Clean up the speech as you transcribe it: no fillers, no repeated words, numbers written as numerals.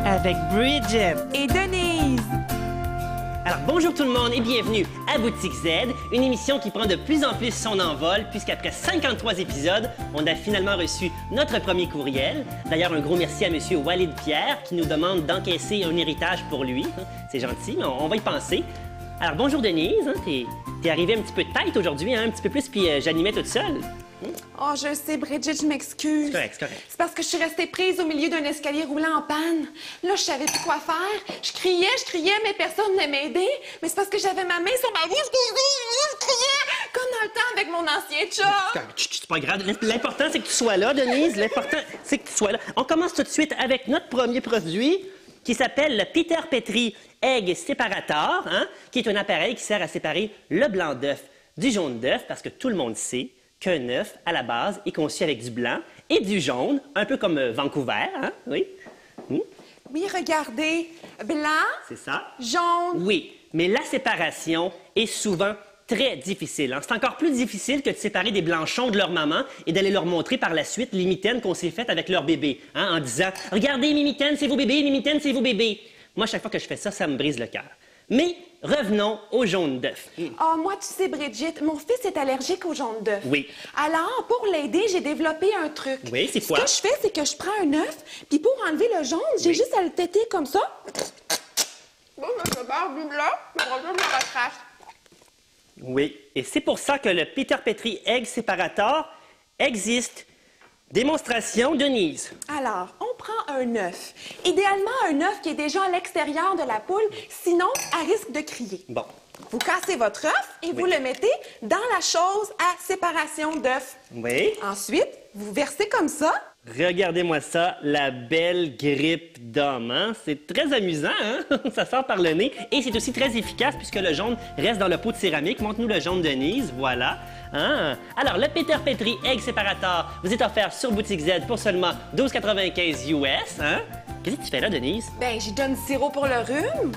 Avec Bridget et Denise. Alors, bonjour tout le monde et bienvenue à Boutique Z, une émission qui prend de plus en plus son envol puisqu'après 53 épisodes, on a finalement reçu notre premier courriel. D'ailleurs, un gros merci à M. Walid Pierre qui nous demande d'encaisser un héritage pour lui. C'est gentil, mais on va y penser. Alors, bonjour Denise, t'es arrivée un petit peu de tête aujourd'hui, un petit peu plus, puis j'animais toute seule. Oh, je sais, Bridget, je m'excuse. C'est correct, c'est correct. C'est parce que je suis restée prise au milieu d'un escalier roulant en panne. Là, je savais plus quoi faire. Je criais, mais personne ne m'aidait. Mais c'est parce que j'avais ma main sur ma bouche, je criais, comme dans le temps avec mon ancien chum. C'est pas grave. L'important, c'est que tu sois là, Denise. L'important, c'est que tu sois là. On commence tout de suite avec notre premier produit qui s'appelle le Peter Petri Egg Separator, qui est un appareil qui sert à séparer le blanc d'œuf du jaune d'œuf parce que tout le monde sait qu'un œuf, à la base, est conçu avec du blanc et du jaune, un peu comme Vancouver, oui? Oui, regardez. Blanc. C'est ça. Jaune. Oui, mais la séparation est souvent très difficile. C'est encore plus difficile que de séparer des blanchons de leur maman et d'aller leur montrer par la suite les mitaines qu'on s'est faites avec leur bébé, en disant « Regardez, mes mitaines, c'est vos bébés, mes mitaines, c'est vos bébés. » Moi, chaque fois que je fais ça, ça me brise le cœur. Mais revenons au jaune d'œuf. Oh, moi, tu sais, Bridget, mon fils est allergique au jaune d'œuf. Oui. Alors, pour l'aider, j'ai développé un truc. Oui, c'est quoi? Ce que je fais, c'est que je prends un œuf, puis pour enlever le jaune, j'ai juste à le têter comme ça. Bon, je barre du blanc, je le retrace. Oui, et c'est pour ça que le Peter Petri Egg Separator existe. Démonstration, Denise. Alors, on prend un œuf. Idéalement, un œuf qui est déjà à l'extérieur de la poule, sinon, elle risque de crier. Bon. Vous cassez votre œuf et vous le mettez dans la chose à séparation d'œufs. Oui. Ensuite, vous versez comme ça. Regardez-moi ça, la belle grippe d'homme, C'est très amusant, Ça sort par le nez. Et c'est aussi très efficace puisque le jaune reste dans le pot de céramique. Montre-nous le jaune, Denise. Voilà. Alors, le Peter Petri Egg Separator vous est offert sur Boutique Z pour seulement 12,95 US, Qu'est-ce que tu fais là, Denise? Ben, j'y donne du sirop pour le rhume.